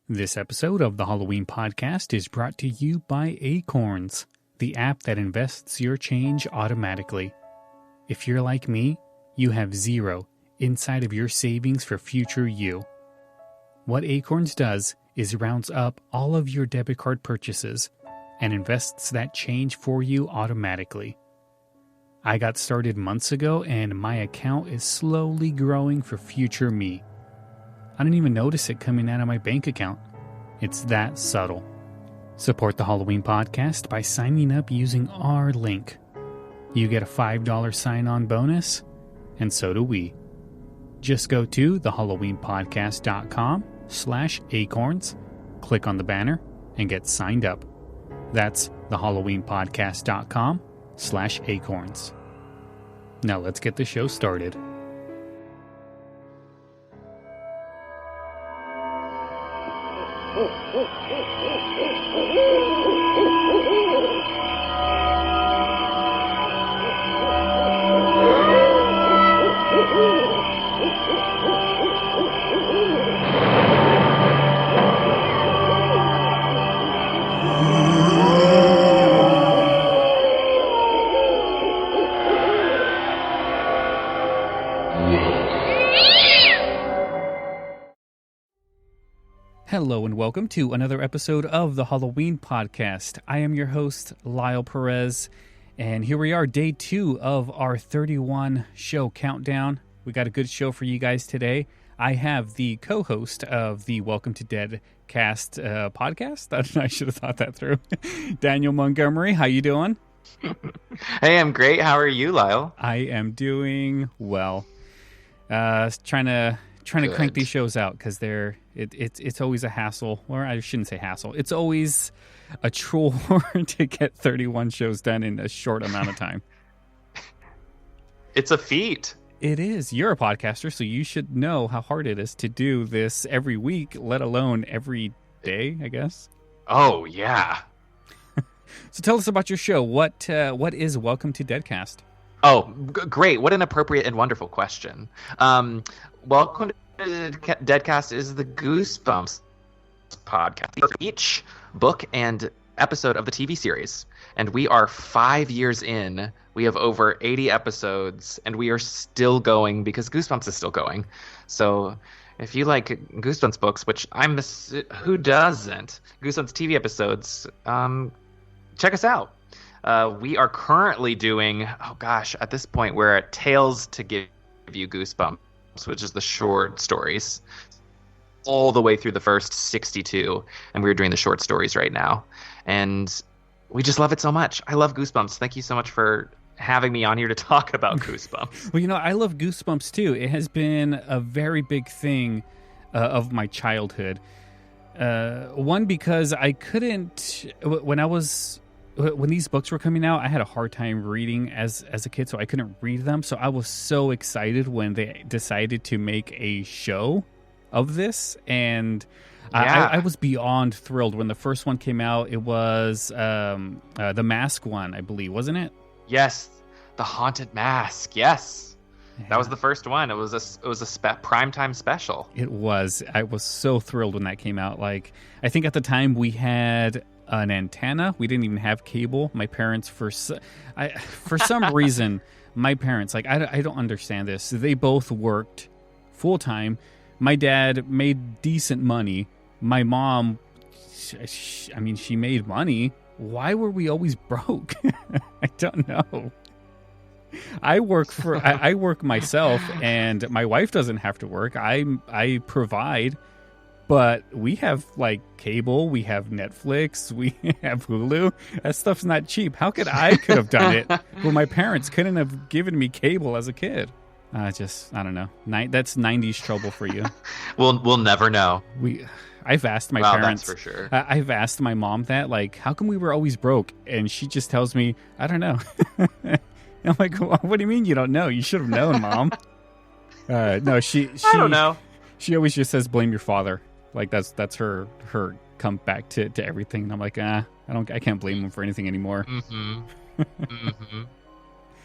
This episode of the Halloween Podcast is brought to you by Acorns, the app that invests your change automatically. If you're like me, you have zero inside of your savings for future you. What Acorns does is rounds up all of your debit card purchases and invests that change for you automatically. I got started months ago and my account is slowly growing for future me. I didn't even notice it coming out of my bank account. It's that subtle. Support the Halloween Podcast by signing up using our link. You get a $5 sign-on bonus, and so do we. Just go to thehalloweenpodcast.com/acorns, click on the banner, and get signed up. That's thehalloweenpodcast.com/acorns. Now let's get the show started. Hello and welcome to another episode of the Halloween Podcast. I am your host, Lyle Perez, and here we are, day 2 of our 31 show countdown. We got a good show for you guys today. I have the co-host of the Welcome To Deadcast podcast. I should have thought that through. Daniel Montgomery, how you doing? Hey, I'm great. How are you, Lyle? I am doing well. Trying to crank these shows out because it's always a hassle, or I shouldn't say hassle. It's always a chore to get 31 shows done in a short amount of time. It's a feat. It is. You're a podcaster, so you should know how hard it is to do this every week, let alone every day, I guess. Oh, yeah. So tell us about your show. What is Welcome To Deadcast? Oh, great. What an appropriate and wonderful question. Welcome to Deadcast is the Goosebumps podcast. Each book and episode of the TV series. And we are 5 years in. We have over 80 episodes, and we are still going because Goosebumps is still going. So if you like Goosebumps books, which who doesn't? Goosebumps TV episodes, check us out. We are currently doing, at this point, we're at Tales to Give You Goosebumps, which is the short stories, all the way through the first 62, and we're doing the short stories right now. And we just love it so much. I love Goosebumps. Thank you so much for having me on here to talk about Goosebumps. Well, I love Goosebumps too. It has been a very big thing of my childhood. One, because I couldn't, when these books were coming out, I had a hard time reading as a kid, so I couldn't read them. So I was so excited when they decided to make a show of this, and I was beyond thrilled when the first one came out. It was the Mask one, I believe, wasn't it? Yes, the Haunted Mask. Yes, yeah. That was the first one. It was a primetime special. It was. I was so thrilled when that came out. Like, I think at the time we had an antenna. We didn't even have cable. My parents, for some reason, my parents, I don't understand this. They both worked full time. My dad made decent money. My mom, she made money. Why were we always broke? I don't know. I work myself, and my wife doesn't have to work. I provide. But we have, cable, we have Netflix, we have Hulu. That stuff's not cheap. How could I have done it? Well, my parents couldn't have given me cable as a kid. I don't know. That's 90s trouble for you. We'll never know. I've asked my parents. That's for sure. I've asked my mom that, how come we were always broke? And she just tells me, I don't know. I'm like, what do you mean you don't know? You should have known, Mom. No, she I don't know. She always just says, blame your father. That's her come back to everything. And I'm like, I can't blame him for anything anymore. Mm-hmm. Mm-hmm.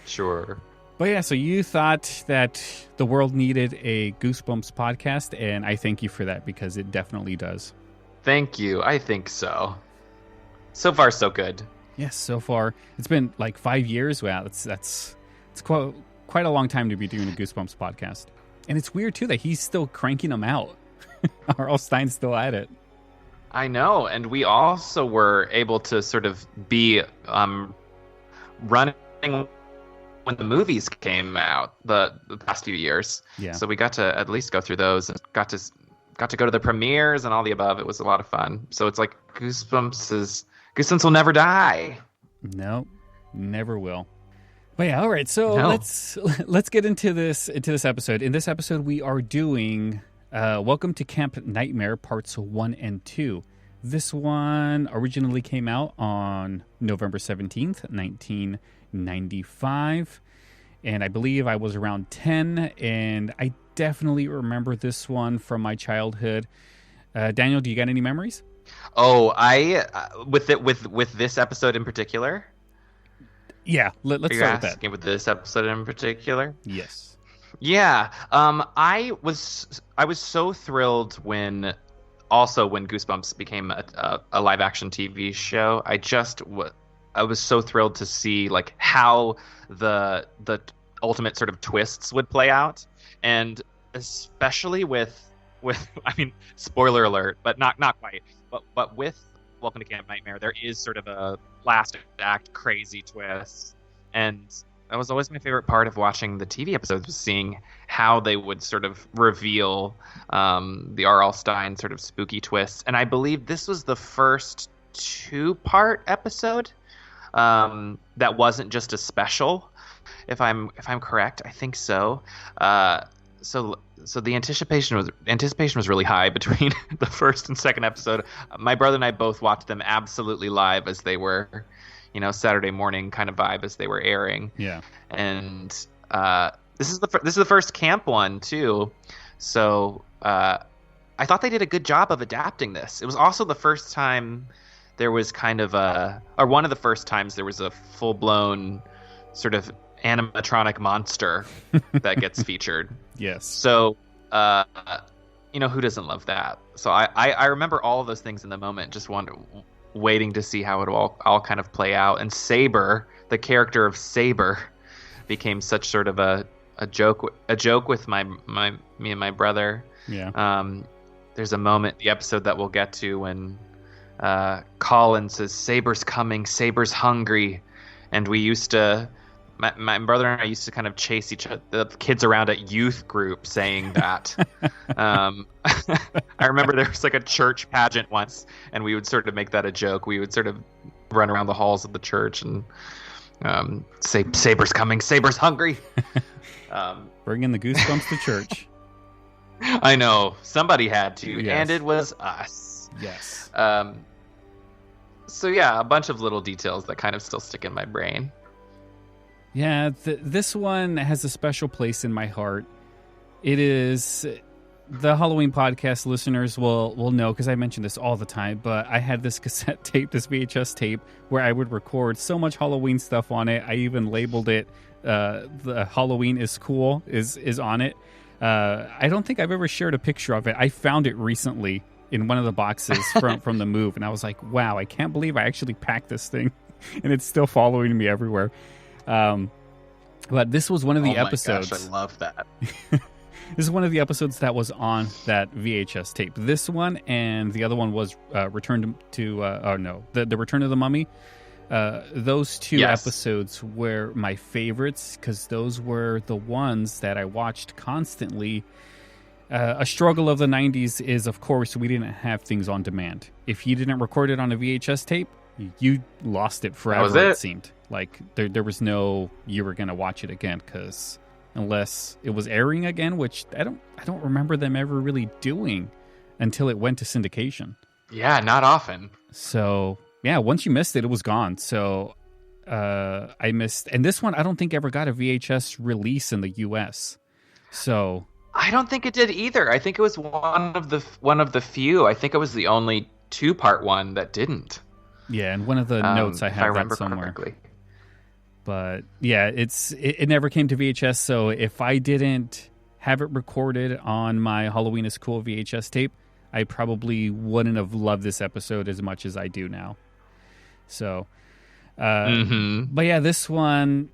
Sure. But yeah, so you thought that the world needed a Goosebumps podcast, and I thank you for that because it definitely does. Thank you. I think so. So far, so good. Yes, so far. It's been like 5 years. Wow, it's quite a long time to be doing a Goosebumps podcast. And it's weird, too, that he's still cranking them out. R.L. Stine's still at it. I know, and we also were able to sort of be running when the movies came out the past few years. Yeah. So we got to at least go through those and got to go to the premieres and all the above. It was a lot of fun. So it's like Goosebumps will never die. No, never will. But yeah, all right. So let's get into this episode. In this episode, we are doing Welcome to Camp Nightmare Parts 1 and 2. This one originally came out on November 17th, 1995. And I believe I was around 10, and I definitely remember this one from my childhood. Daniel, do you got any memories? Oh, with this episode in particular? Yeah, let's start with that. With this episode in particular? Yes. Yeah. I was so thrilled when Goosebumps became a live action TV show. I was so thrilled to see like how the ultimate sort of twists would play out, and especially with I mean, spoiler alert, but not quite. But with Welcome to Camp Nightmare, there is sort of a last act crazy twist, and that was always my favorite part of watching the TV episodes, was seeing how they would sort of reveal the R.L. Stine sort of spooky twists. And I believe this was the first 2-part episode that wasn't just a special, if I'm correct. I think so. So the anticipation was really high between the first and second episode. My brother and I both watched them absolutely live as they were, Saturday morning kind of vibe as they were airing. Yeah. And this is the first camp one too. So I thought they did a good job of adapting this. It was also the first time there was one of the first times there was a full-blown sort of animatronic monster that gets featured. Yes. So, who doesn't love that? So I remember all of those things in the moment, just waiting to see how it all kind of play out. And Saber, the character of Saber, became such sort of a joke with me and my brother. Yeah. There's a moment, the episode that we'll get to, when Colin says, "Saber's coming, Saber's hungry," and we used to. My brother and I used to kind of chase the kids around at youth group saying that. I remember there was like a church pageant once, and we would sort of make that a joke. We would sort of run around the halls of the church and say, "Saber's coming, Saber's hungry." Bringing the goosebumps to church. I know. Somebody had to, yes. And it was us. Yes. So yeah, a bunch of little details that kind of still stick in my brain. Yeah, this one has a special place in my heart. It is, the Halloween podcast listeners will know, because I mention this all the time, but I had this cassette tape, this VHS tape, where I would record so much Halloween stuff on it. I even labeled it, the Halloween is cool, is on it. I don't think I've ever shared a picture of it. I found it recently in one of the boxes from the move, and I was like, wow, I can't believe I actually packed this thing, and it's still following me everywhere. But this was one of the episodes. Gosh, I love that. This is one of the episodes that was on that VHS tape. This one and the other one was Return to the Return of the Mummy. Those two episodes were my favorites, because those were the ones that I watched constantly. A struggle of the 90s is, of course, we didn't have things on demand. If you didn't record it on a VHS tape, you lost it forever. It seemed like there was no you were gonna watch it again, because unless it was airing again, which I don't remember them ever really doing until it went to syndication. Yeah, not often. So yeah, once you missed it, it was gone. So I missed, and this one I don't think ever got a VHS release in the US. So I don't think it did either. I think it was one of the few. I think it was the only 2-part one that didn't. Yeah, and one of the notes I have that somewhere. Correctly. But yeah, it never came to VHS, so if I didn't have it recorded on my Halloween is Cool VHS tape, I probably wouldn't have loved this episode as much as I do now. So, but yeah, this one,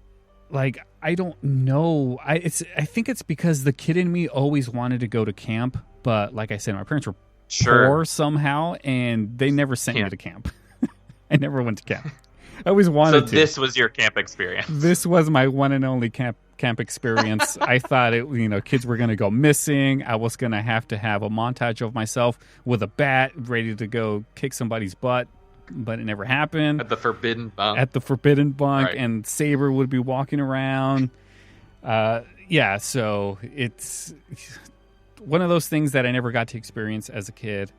like, I don't know. I think it's because the kid in me always wanted to go to camp, but like I said, my parents were poor somehow, and they never sent me to camp. I never went to camp. I always wanted to. So this was your camp experience. This was my one and only camp experience. I thought kids were going to go missing. I was going to have a montage of myself with a bat ready to go kick somebody's butt, but it never happened. At the forbidden bunk. Right. And Saber would be walking around. So it's one of those things that I never got to experience as a kid.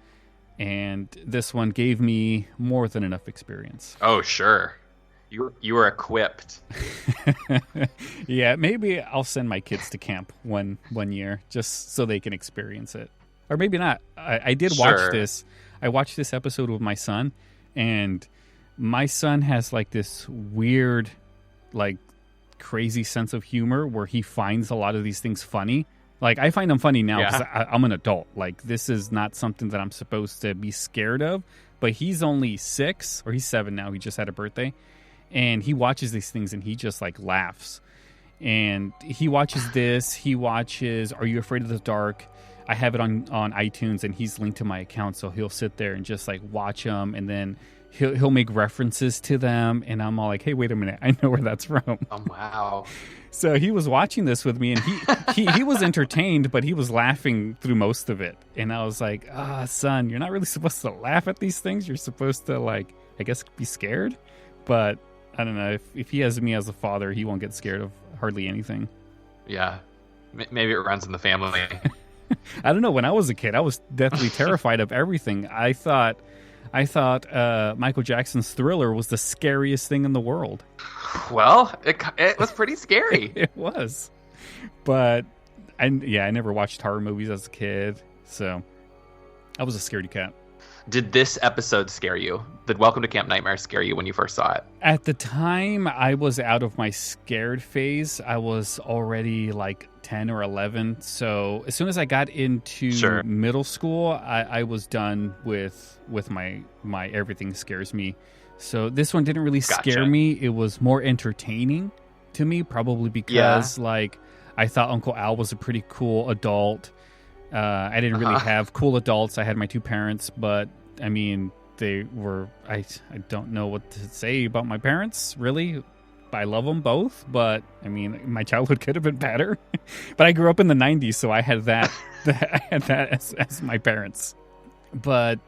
And this one gave me more than enough experience. Oh, sure. You were equipped. Yeah, maybe I'll send my kids to camp one year just so they can experience it. Or maybe not. I did watch this. I watched this episode with my son, and my son has like this weird, like crazy sense of humor where he finds a lot of these things funny. Like, I find them funny now because I'm an adult. Like, this is not something that I'm supposed to be scared of. But he's only 6, or he's 7 now. He just had a birthday. And he watches these things, and he just, like, laughs. And he watches this. He watches Are You Afraid of the Dark? I have it on iTunes, and he's linked to my account. So he'll sit there and just, like, watch them. And then he'll make references to them. And I'm all like, hey, wait a minute. I know where that's from. Oh, wow. So he was watching this with me, and he was entertained, but he was laughing through most of it. And I was like, son, you're not really supposed to laugh at these things. You're supposed to, like, I guess, be scared. But I don't know. If he has me as a father, he won't get scared of hardly anything. Yeah. Maybe it runs in the family. I don't know. When I was a kid, I was deathly terrified of everything. I thought Michael Jackson's Thriller was the scariest thing in the world. Well, it was pretty scary. It was. But, I never watched horror movies as a kid, so I was a scaredy cat. Did this episode scare you? Did Welcome to Camp Nightmare scare you when you first saw it? At the time, I was out of my scared phase. I was already like 10 or 11. So as soon as I got into middle school, I was done with my everything scares me. So this one didn't really scare me. It was more entertaining to me, probably because like I thought Uncle Al was a pretty cool adult. I didn't really have cool adults. I had my 2 parents, but I mean, they were, I don't know what to say about my parents, really. I love them both, but I mean, my childhood could have been better. But I grew up in the 90s, so I had that, as my parents. But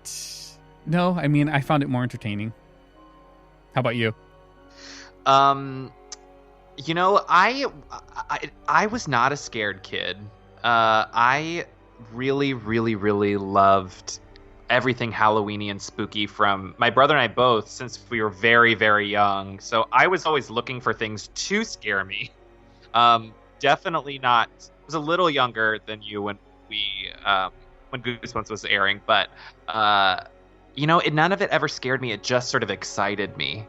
no, I mean, I found it more entertaining. How about you? I was not a scared kid. I really, really, really loved everything Halloween-y and spooky from my brother and I both since we were very, very young. So I was always looking for things to scare me. Definitely not. I was a little younger than you when Goosebumps was airing, but none of it ever scared me. It just sort of excited me.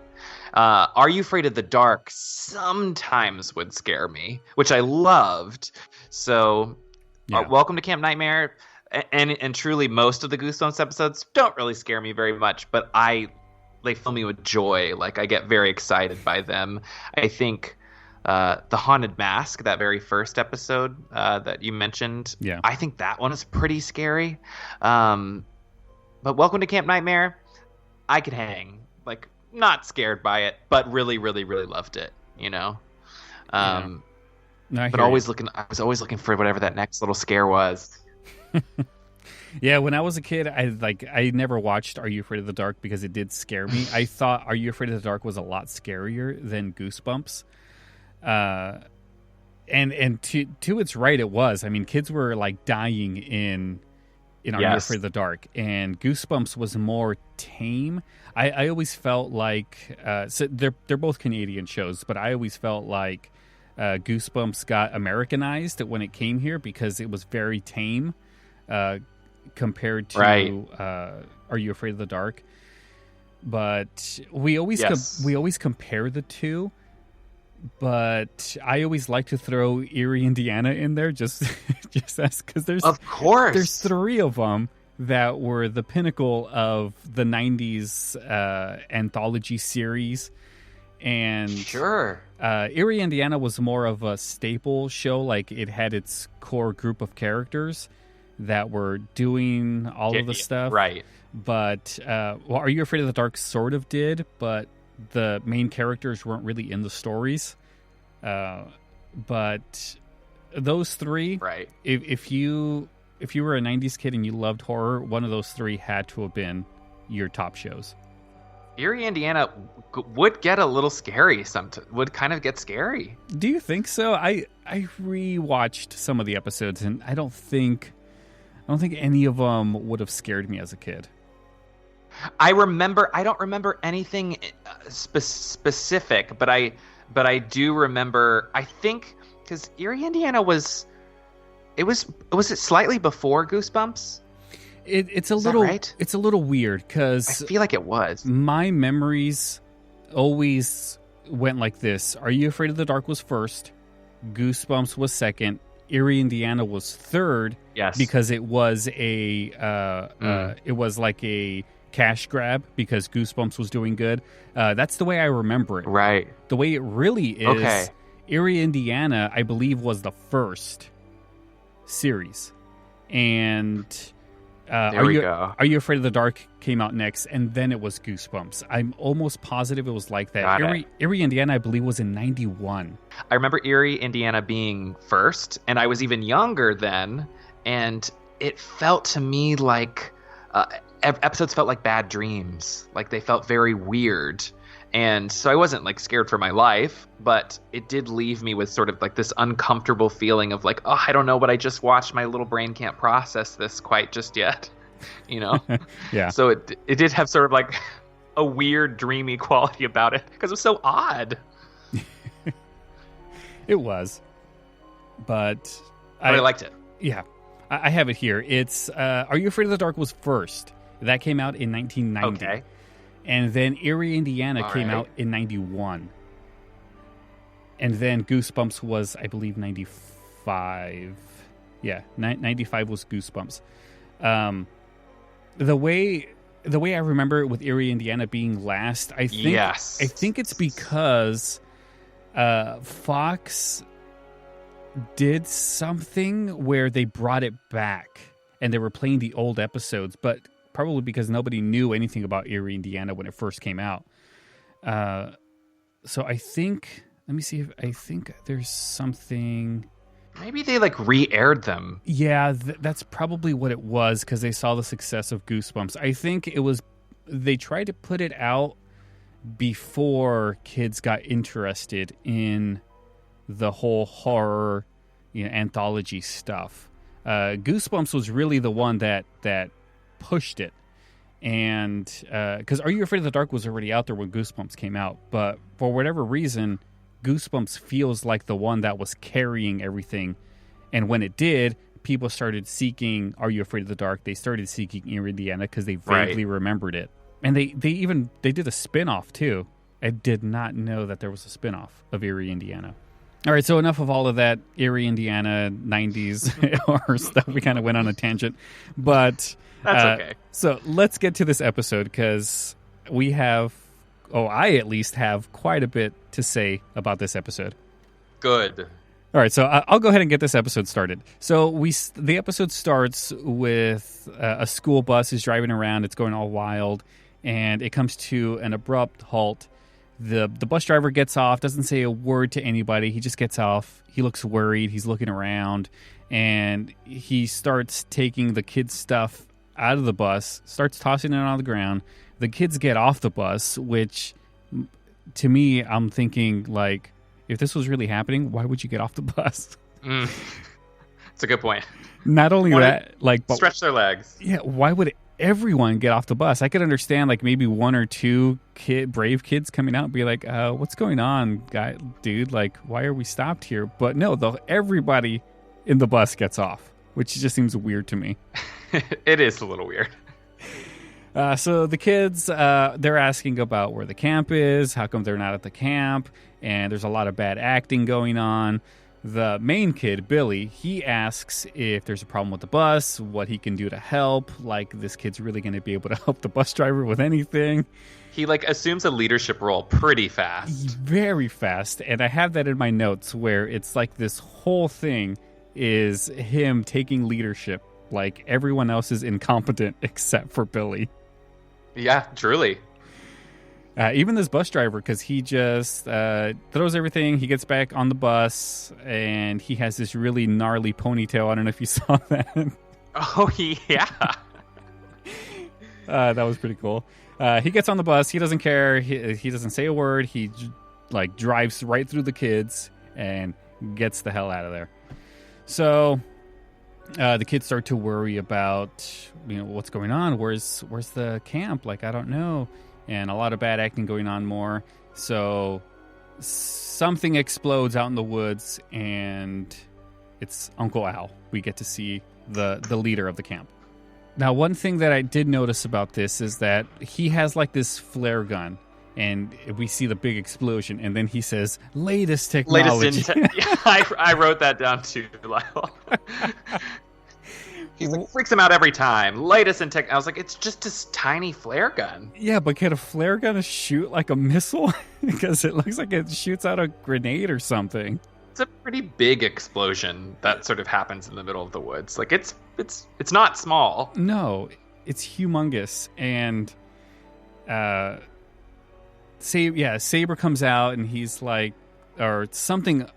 Are You Afraid of the Dark sometimes would scare me, which I loved. So Welcome to Camp Nightmare and truly most of the Goosebumps episodes don't really scare me very much, but they fill me with joy. Like, I get very excited by them. I think the Haunted Mask, that very first episode that you mentioned, I think that one is pretty scary. But Welcome to Camp Nightmare, I could hang. Like, not scared by it, but really, really, really loved it, No, but I was always looking for whatever that next little scare was. Yeah, when I was a kid, I never watched Are You Afraid of the Dark because it did scare me. I thought Are You Afraid of the Dark was a lot scarier than Goosebumps. And to its right, it was. I mean, kids were like dying in Are You Afraid of the Dark, and Goosebumps was more tame. I always felt like so they're both Canadian shows, but I always felt like Goosebumps got Americanized when it came here because it was very tame compared to Are You Afraid of the Dark? But we always compare the two. But I always like to throw Erie, Indiana in there just because there's 3 of them. that were the pinnacle of the 90s anthology series. And Sure. Erie, Indiana was more of a staple show. Like, it had its core group of characters that were doing all of the stuff. Right. But Are You Afraid of the Dark sort of did, but the main characters weren't really in the stories. But those three, right. If you were a 90s kid and you loved horror, one of those three had to have been your top shows. Erie, Indiana would get a little scary. Would kind of get scary. Do you think so? I rewatched some of the episodes, and I don't think any of them would have scared me as a kid. I don't remember anything specific, but I do remember. I think because Erie, Indiana was it slightly before Goosebumps? It's a Is little that right? It's a little weird because I feel like it was. My memories always went like this. Are You Afraid of the Dark was first, Goosebumps was second, Erie, Indiana was third. Yes, because it was it was like a cash grab because Goosebumps was doing good. That's the way I remember it. Right. The way it really is, Erie, Indiana, I believe, was the first series, and Are You Afraid of the Dark came out next, and then it was Goosebumps. I'm almost positive it was like that. Erie, Indiana, I believe, was in 91. I remember Erie, Indiana being first, and I was even younger then, and it felt to me like episodes felt like bad dreams. Like they felt very weird. And so I wasn't like scared for my life, but it did leave me with sort of like this uncomfortable feeling of like, oh, I don't know what I just watched. My little brain can't process this quite just yet, you know? Yeah. So it did have sort of like a weird dreamy quality about it because it was so odd. It was, but I liked it. Yeah. I have it here. It's Are You Afraid of the Dark was first. That came out in 1990. Okay. And then Erie, Indiana came out in 91. And then Goosebumps was, I believe, 95. Yeah, 95 was Goosebumps. The way I remember it with Erie, Indiana being last, I think it's because Fox did something where they brought it back and they were playing the old episodes, but probably because nobody knew anything about Erie, Indiana when it first came out. So I think, let me see if I think there's something. Maybe they like re-aired them. Yeah, that's probably what it was because they saw the success of Goosebumps. I think it was, they tried to put it out before kids got interested in the whole horror, anthology stuff. Goosebumps was really the one that pushed it, and because Are You Afraid of the Dark was already out there when Goosebumps came out, but for whatever reason Goosebumps feels like the one that was carrying everything, and when it did, people started seeking Are You Afraid of the Dark. They started seeking Erie, Indiana because they vaguely remembered it, and they did a spin-off too. I did not know that there was a spin-off of Erie, Indiana. All right, so enough of all of that Erie, Indiana 90s horror stuff. We kind of went on a tangent, but that's okay. So let's get to this episode because we have, I at least have quite a bit to say about this episode. Good. All right, so I'll go ahead and get this episode started. So the episode starts with a school bus is driving around. It's going all wild, and it comes to an abrupt halt. The bus driver gets off, doesn't say a word to anybody. He just gets off. He looks worried. He's looking around, and he starts taking the kids' stuff out of the bus, starts tossing it on the ground. The kids get off the bus, which to me, I'm thinking, like, if this was really happening, why would you get off the bus? That's a good point. Not only that, like, but, stretch their legs. Yeah, why would everyone get off the bus? I could understand, like, maybe one or two brave kids coming out and be like, what's going on, dude? Like, why are we stopped here? But no, everybody in the bus gets off, which just seems weird to me. It is a little weird. So the kids, they're asking about where the camp is, how come they're not at the camp, and there's a lot of bad acting going on. the main kid, Billy, he asks if there's a problem with the bus, what he can do to help. Like, this kid's really going to be able to help the bus driver with anything. He, like, assumes a leadership role pretty fast. Very fast. And I have that in my notes where it's like this whole thing is him taking leadership. Like, everyone else is incompetent except for Billy. Yeah, truly. Even this bus driver, because he just throws everything. He gets back on the bus, and he has this really gnarly ponytail. I don't know if you saw that. Oh, yeah. That was pretty cool. He gets on the bus. He doesn't care. He doesn't say a word. He drives right through the kids and gets the hell out of there. So the kids start to worry about, what's going on. Where's the camp? Like, I don't know. And a lot of bad acting going on more. So something explodes out in the woods, and it's Uncle Al. We get to see the leader of the camp. Now, one thing that I did notice about this is that he has like this flare gun, and we see the big explosion, and then he says, latest technology. I wrote that down too, Lyle. He's like, freaks him out every time. Latest in tech. I was like, it's just this tiny flare gun. Yeah, but can a flare gun shoot like a missile? Because it looks like it shoots out a grenade or something. It's a pretty big explosion that sort of happens in the middle of the woods. Like, it's not small. No, it's humongous. And Saber comes out, and he's like, or something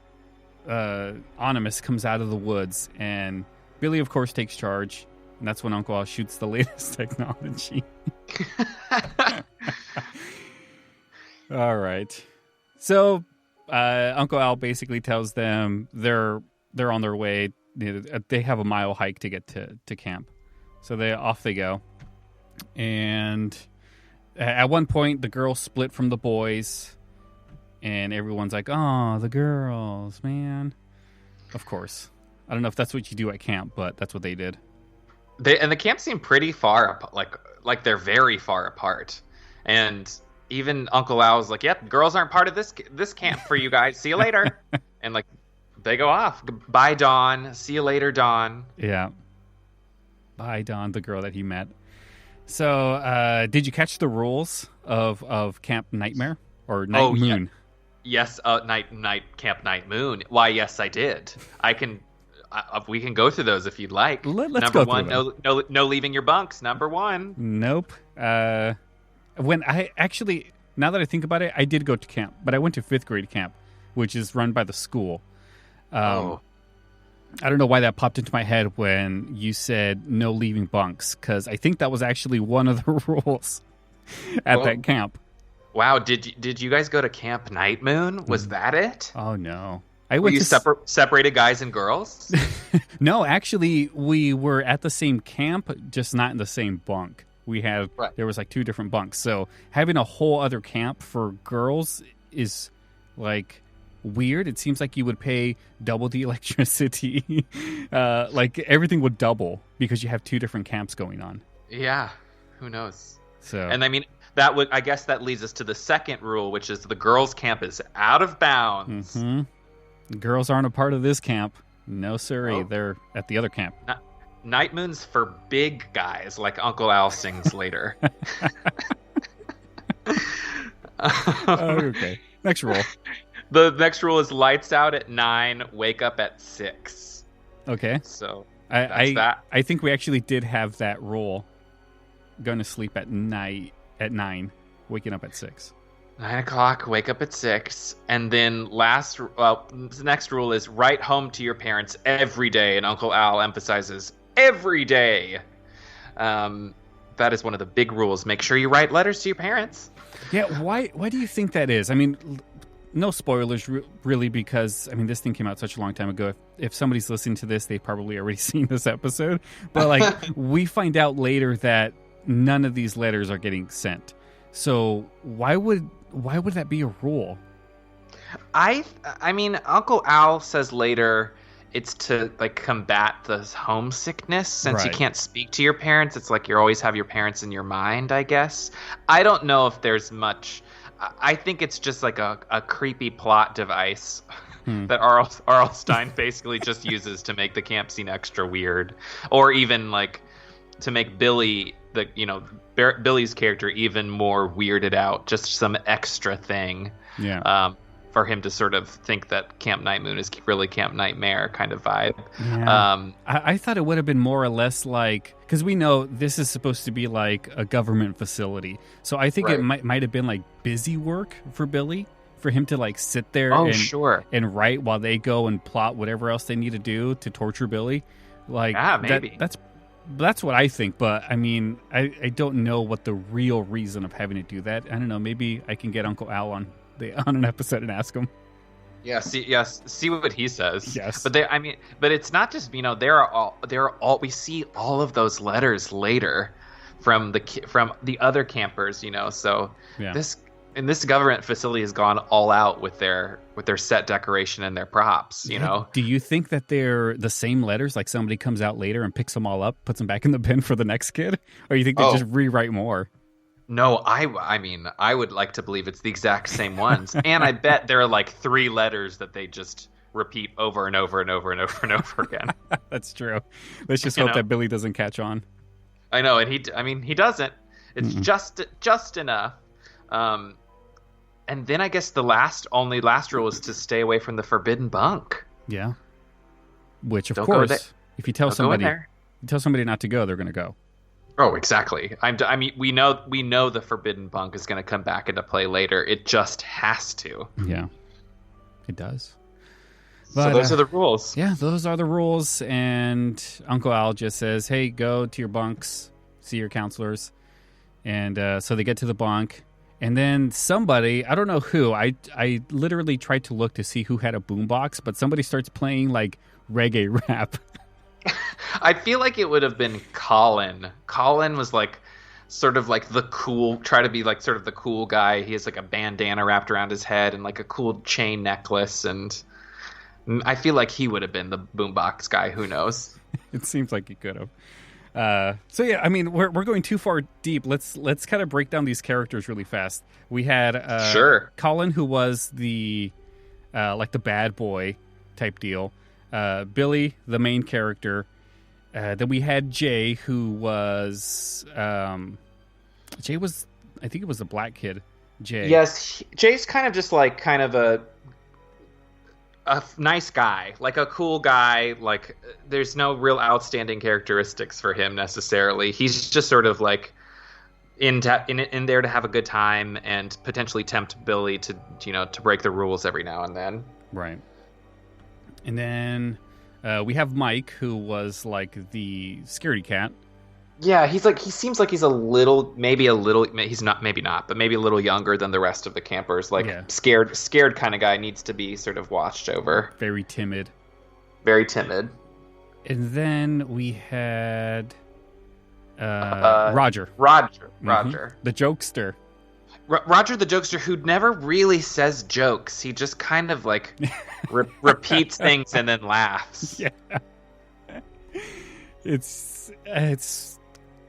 ominous comes out of the woods, and Billy, of course, takes charge, and that's when Uncle Al shoots the latest technology. All right. So Uncle Al basically tells them they're on their way. They have a mile hike to get to camp. So off they go. And at one point, the girls split from the boys, and everyone's like, oh, the girls, man. Of course. I don't know if that's what you do at camp, but that's what they did. And the camp seemed pretty far, like they're very far apart. And even Uncle Al was like, "Yep, girls aren't part of this camp for you guys. See you later." And like, they go off. Bye, Dawn. See you later, Dawn. Yeah. Bye, Dawn, the girl that he met. So, did you catch the rules of Camp Nightmare or Night Moon? Yeah. Yes, Camp Night Moon. Why? Yes, I did. We can go through those if you'd like. Let's go through them. No leaving your bunks. Number 1. Nope. When I actually, now that I think about it, I did go to camp, but I went to 5th grade camp, which is run by the school. I don't know why that popped into my head when you said no leaving bunks, because I think that was actually one of the rules at that camp. Wow, did you guys go to Camp Night Moon? Was that it? Oh no. Were you separated guys and girls? No, actually, we were at the same camp, just not in the same bunk. There was like 2 different bunks. So having a whole other camp for girls is like weird. It seems like you would pay double the electricity. Like everything would double because you have 2 different camps going on. Yeah, who knows? So, and I mean, I guess that leads us to the second rule, which is the girls' camp is out of bounds. Mm-hmm. The girls aren't a part of this camp. No, sirree. Oh. They're at the other camp. Night Moon's for big guys, like Uncle Al sings later. Okay. Next rule. The next rule is lights out at 9, wake up at 6. Okay. So I think we actually did have that rule. Going to sleep at 9, waking up at 6. 9 o'clock, wake up at 6, and then the next rule is write home to your parents every day, and Uncle Al emphasizes every day. That is one of the big rules. Make sure you write letters to your parents. Yeah, why do you think that is? I mean, no spoilers really, because I mean this thing came out such a long time ago. If somebody's listening to this, they've probably already seen this episode. But like, we find out later that none of these letters are getting sent. So why would that be a rule? I mean, Uncle Al says later it's to like combat the homesickness since you can't speak to your parents. It's like you always have your parents in your mind, I guess. I don't know if there's much. I think it's just like a creepy plot device that R.L. Stine basically just uses to make the camp scene extra weird, or even like to make Billy, Billy's character, even more weirded out. Just some extra thing. Yeah. For him to sort of think that Camp Night Moon is really Camp Nightmare kind of vibe. Yeah. I thought it would have been more or less like, because we know this is supposed to be like a government facility. So I think it might have been like busy work for Billy, for him to like sit there and write while they go and plot whatever else they need to do to torture Billy. Like, maybe. That's what I think. But I mean, I don't know what the real reason of having to do that. I don't know. Maybe I can get Uncle Al on an episode and ask him. See what he says. Yes. But but it's not just, there are all we see all of those letters later from the other campers, so this government facility has gone all out with their set decoration and their props, Do you think that they're the same letters, like somebody comes out later and picks them all up, puts them back in the bin for the next kid? Or you think they just rewrite more? No, I would like to believe it's the exact same ones. And I bet there are like 3 letters that they just repeat over and over and over and over and over again. That's true. Let's just hope that Billy doesn't catch on. I know, and he doesn't. It's just enough. And then I guess the last rule is to stay away from the forbidden bunk. Yeah. Which, of course, if you tell somebody not to go, they're going to go. Oh, exactly. We know the forbidden bunk is going to come back into play later. It just has to. Yeah, it does. But, so those are the rules. Yeah, those are the rules. And Uncle Al just says, "Hey, go to your bunks, see your counselors." And so they get to the bunk, and then somebody, I don't know who, I literally tried to look to see who had a boombox, but somebody starts playing like reggae rap. I feel like it would have been Colin. Colin was like sort of like the cool, try to be like sort of the cool guy. He has like a bandana wrapped around his head and like a cool chain necklace, and I feel like he would have been the boombox guy. Who knows? It seems like he could have. So yeah, I mean, we're going too far deep. Let's kind of break down these characters really fast. We had Colin, who was the like the bad boy type deal. Billy, the main character. Then we had Jay, who was I think it was the black kid. Jay. Yes, Jay's kind of just like a nice guy, like a cool guy. Like there's no real outstanding characteristics for him necessarily. He's just sort of like in there to have a good time and potentially tempt Billy to to break the rules every now and then. Right. And then we have Mike, who was like the scaredy cat. Yeah, he seems like he's maybe a little younger than the rest of the campers. Like scared kind of guy, needs to be sort of watched over. Very timid. Very timid. And then we had Roger. Roger. The jokester. Roger the jokester, who never really says jokes. He just kind of like repeats things and then laughs. Yeah. It's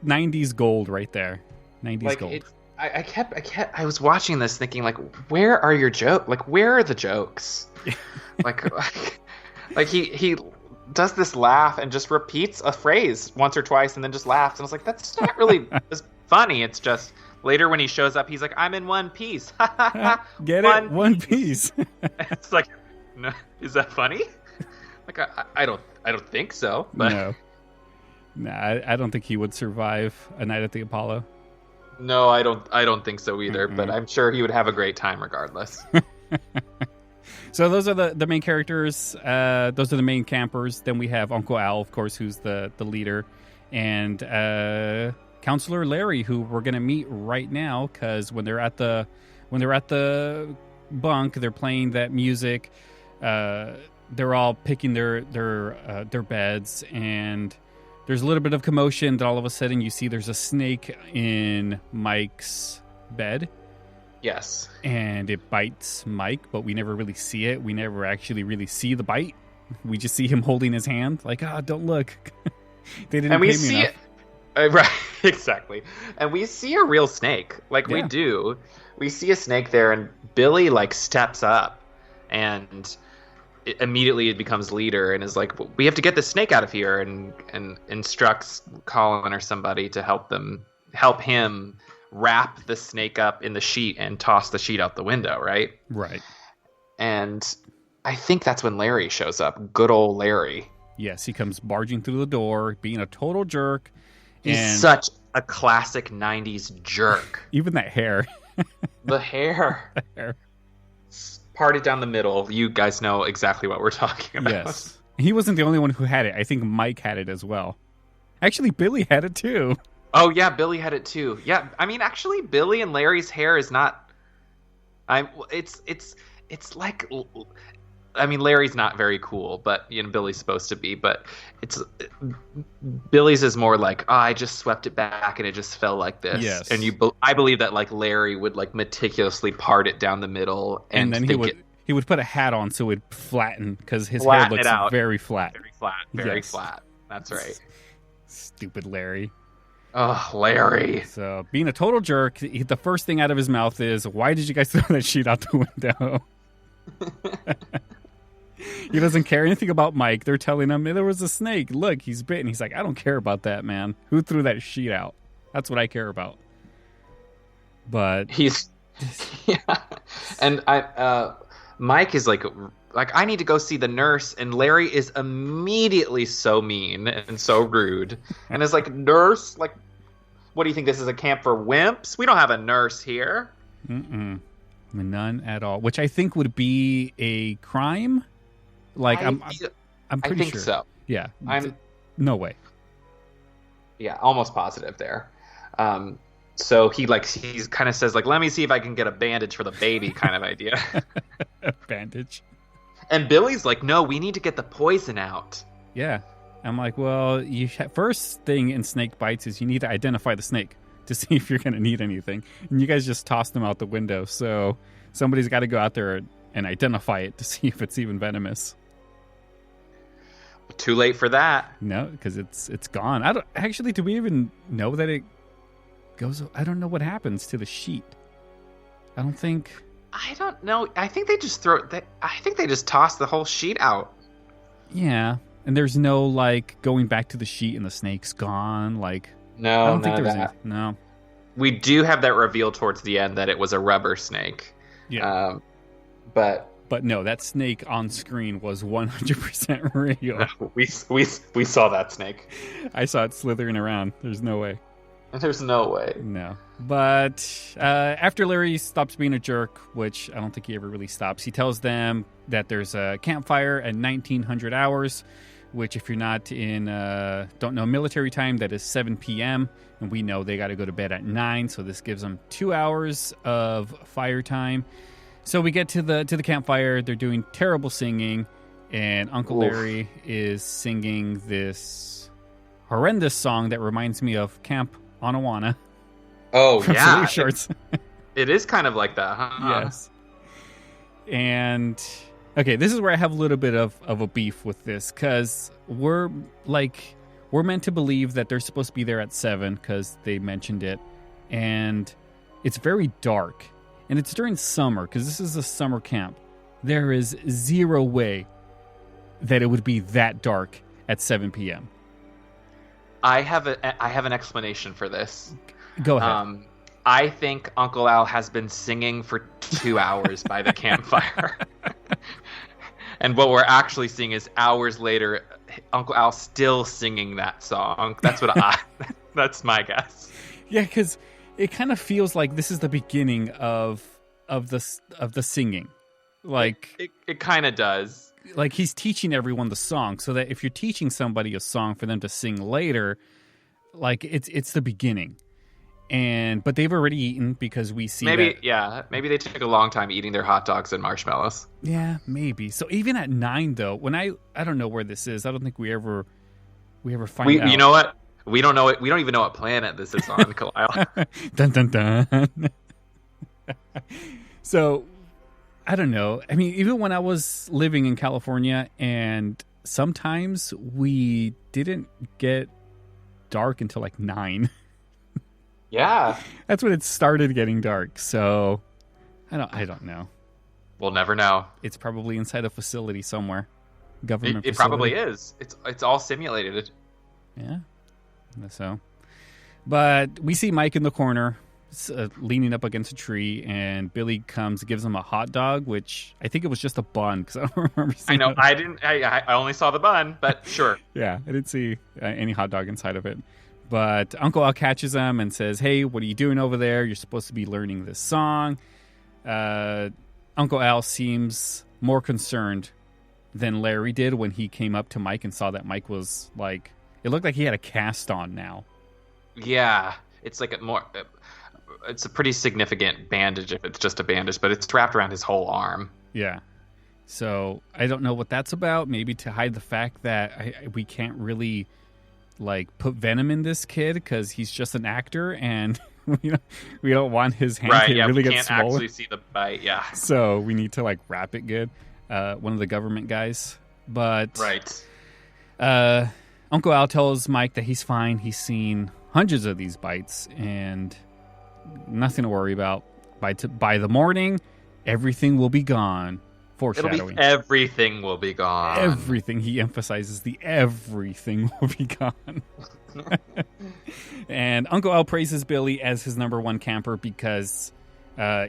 90s gold right there. 90s gold. I was watching this thinking like, where are your jokes? Like, where are the jokes? like he does this laugh and just repeats a phrase once or twice and then just laughs. And I was like, that's not really as funny. It's just later when he shows up, he's like, I'm in one piece. Get it? One piece. It's like, no, is that funny? Like, I don't think so. But no, I don't think he would survive a night at the Apollo. No, I don't think so either. Mm-hmm. But I'm sure he would have a great time regardless. So those are the main characters. Those are the main campers. Then we have Uncle Al, of course, who's the leader, and Counselor Larry, who we're gonna meet right now, because when they're at the bunk, they're playing that music. They're all picking their beds, and there's a little bit of commotion. That all of a sudden you see there's a snake in Mike's bed. Yes. And it bites Mike, but we never really see it. We never actually really see the bite. We just see him holding his hand, like, don't look. They didn't pay me enough. Right, exactly. And we see a real snake. Like, we do. We see a snake there, and Billy, like, steps up and immediately it becomes leader and is like, we have to get the snake out of here, and instructs Colin or somebody to help him wrap the snake up in the sheet and toss the sheet out the window, right? Right. And I think that's when Larry shows up. Good old Larry. Yes, he comes barging through the door, being a total jerk. He's such a classic 90s jerk. Even that hair. The hair. The hair. Parted down the middle. You guys know exactly what we're talking about. Yes. He wasn't the only one who had it. I think Mike had it as well. Actually, Billy had it too. Oh, yeah, Billy had it too. Yeah, I mean, actually, Billy and Larry's hair is not... It's like... I mean, Larry's not very cool, but Billy's supposed to be. But Billy's is more like, I just swept it back and it just fell like this. Yes. And I believe that like Larry would like meticulously part it down the middle, and then he would put a hat on so it would flatten because his hair looks very flat. Very flat. That's right. Stupid Larry. Oh, Larry. So being a total jerk, the first thing out of his mouth is, "Why did you guys throw that sheet out the window?" He doesn't care anything about Mike. They're telling him there was a snake. Look, he's bitten. He's like, I don't care about that, man. Who threw that sheet out? That's what I care about. But and Mike is like I need to go see the nurse, and Larry is immediately so mean and so rude, and is like, nurse, like, what do you think, this is a camp for wimps? We don't have a nurse here. None at all. Which I think would be a crime. Like, I'm pretty sure. So. Yeah. No way. Yeah, almost positive there. So he kind of says like, let me see if I can get a bandage for the baby kind of idea. A bandage. And Billy's like, no, we need to get the poison out. Yeah. I'm like, well, first thing in snake bites is you need to identify the snake to see if you're going to need anything. And you guys just tossed them out the window. So somebody's got to go out there and identify it to see if it's even venomous. Too late for that. No, because it's gone. Do we even know that it goes? I don't know what happens to the sheet. I don't know. I think they just toss the whole sheet out. Yeah, and there's no like going back to the sheet and the snake's gone. Like, no, I don't think there was no. We do have that reveal towards the end that it was a rubber snake. Yeah, But no, that snake on screen was 100% real. No, we saw that snake. I saw it slithering around. There's no way. There's no way. No. But after Larry stops being a jerk, which I don't think he ever really stops, he tells them that there's a campfire at 1900 hours, which if you're not don't know military time, that is 7 p.m. And we know they got to go to bed at 9. So this gives them 2 hours of fire time. So we get to the campfire. They're doing terrible singing, and Uncle Larry is singing this horrendous song that reminds me of Camp Onawana. Oh, yeah. Shorts. It is kind of like that, huh? Yes. And, okay, this is where I have a little bit of a beef with this, because we're meant to believe that they're supposed to be there at 7, because they mentioned it, and it's very dark. And it's during summer, because this is a summer camp. There is zero way that it would be that dark at 7 p.m. I have an explanation for this. Go ahead. I think Uncle Al has been singing for 2 hours by the campfire. And what we're actually seeing is hours later, Uncle Al still singing that song. That's that's my guess. Yeah, because it kind of feels like this is the beginning of the singing. Like it kind of does. Like he's teaching everyone the song, so that if you're teaching somebody a song for them to sing later, like it's the beginning. But they've already eaten, because we see maybe they took a long time eating their hot dogs and marshmallows. Yeah, maybe. So even at 9 though, when I don't know where this is. I don't think we ever find out. You know what? We don't know it. We don't even know what planet this is on, Kyle. Dun dun dun. So, I don't know. I mean, even when I was living in California, and sometimes we didn't get dark until like 9. Yeah. That's when it started getting dark. So I don't know. We'll never know. It's probably inside a facility somewhere. Government It facility. probably is. It's all simulated. Yeah. So, but we see Mike in the corner, leaning up against a tree, and Billy comes, gives him a hot dog, which I think it was just a bun because I don't remember seeing I know. it. I didn't. I only saw the bun, but sure. Yeah, I didn't see any hot dog inside of it. But Uncle Al catches him and says, "Hey, what are you doing over there? You're supposed to be learning this song." Uncle Al seems more concerned than Larry did when he came up to Mike and saw that Mike was like, it looked like he had a cast on now. Yeah, it's like it's a pretty significant bandage if it's just a bandage, but it's wrapped around his whole arm. Yeah. So I don't know what that's about. Maybe to hide the fact that we can't really like put venom in this kid because he's just an actor and we don't want his hand to really get swollen. We can't actually see the bite. Yeah. So we need to like wrap it good. One of the government guys, but right. Uncle Al tells Mike that he's fine. He's seen hundreds of these bites and nothing to worry about. By the morning, everything will be gone. Foreshadowing. Everything will be gone. Everything. He emphasizes the everything will be gone. And Uncle Al praises Billy as his number one camper because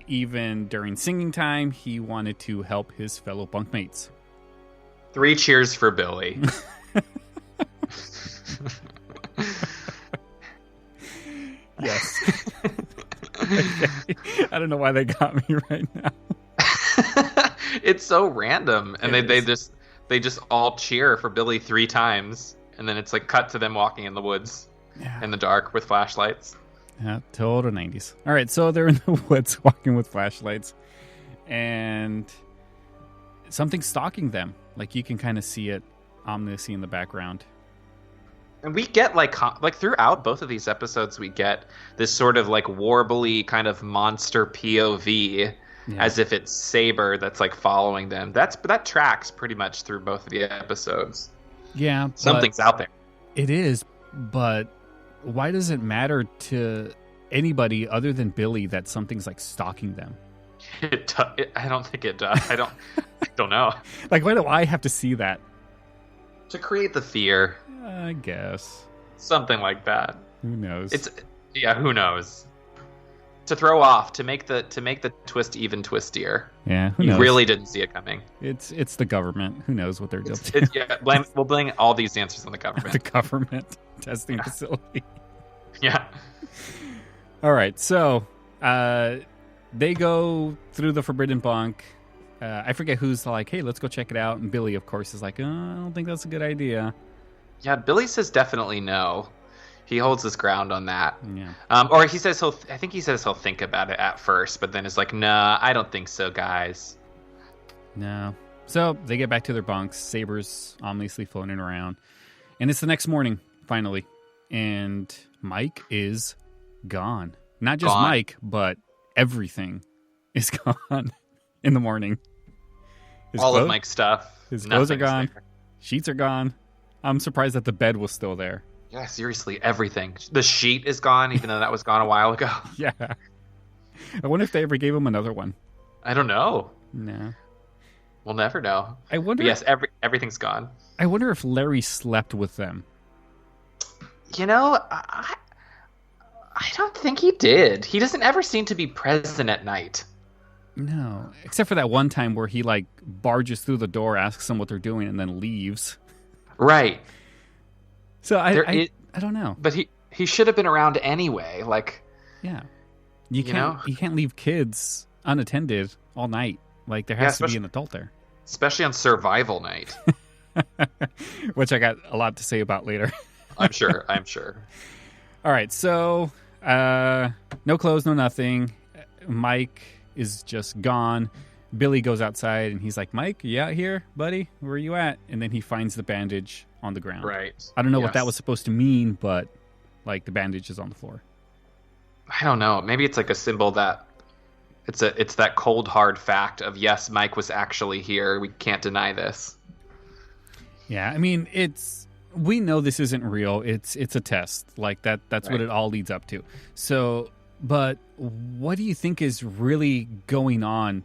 even during singing time, he wanted to help his fellow bunkmates. 3 cheers for Billy. Yes. Okay. I don't know why they got me right now. It's so random, and they just all cheer for Billy 3 times, and then it's like cut to them walking in the woods in the dark with flashlights. Yeah, total 90s. All right, so they're in the woods walking with flashlights, and something's stalking them. Like you can kind of see it ominously in the background. And we get like throughout both of these episodes, we get this sort of like warbly kind of monster POV, as if it's Saber that's like following them. That tracks pretty much through both of the episodes. Yeah, something's out there. It is, but why does it matter to anybody other than Billy that something's like stalking them? I don't think it does. I don't know. Like, why do I have to see that? To create the fear. I guess. Something like that. Who knows? Who knows? To throw off, to make the twist even twistier. Yeah, who you knows? Really didn't see it coming. It's the government. Who knows what they're doing? We'll blame all these answers on the government. The government testing facility. Yeah. All right, so they go through the forbidden bunk. I forget who's like, hey, let's go check it out. And Billy, of course, is like, I don't think that's a good idea. Yeah, Billy says definitely no. He holds his ground on that. Yeah. Or he says I think he says he'll think about it at first, but then is like, nah, I don't think so, guys. No. So they get back to their bunks. Saber's ominously floating around. And it's the next morning, finally. And Mike is gone. Not just Mike, but everything is gone in the morning. All of Mike's stuff. His clothes are gone. There. Sheets are gone. I'm surprised that the bed was still there. Yeah, seriously, everything. The sheet is gone, even though that was gone a while ago. Yeah. I wonder if they ever gave him another one. I don't know. No. We'll never know. I wonder. But yes, everything's gone. I wonder if Larry slept with them. You know, I don't think he did. He doesn't ever seem to be present at night. No, except for that one time where he like barges through the door, asks them what they're doing, and then leaves. Right. So I don't know. But he should have been around anyway. Like, yeah, you can't leave kids unattended all night. Like there has to be an adult there, especially on survival night. Which I got a lot to say about later. I'm sure. All right, so no clothes, no nothing. Mike is just gone. Billy goes outside and he's like, Mike, you out here, buddy? Where are you at? And then he finds the bandage on the ground. Right. I don't know what that was supposed to mean, but like the bandage is on the floor. I don't know. Maybe it's like a symbol that it's that cold hard fact of yes, Mike was actually here. We can't deny this. Yeah, I mean we know this isn't real. It's a test. Like that's Right. what it all leads up to. So, but what do you think is really going on?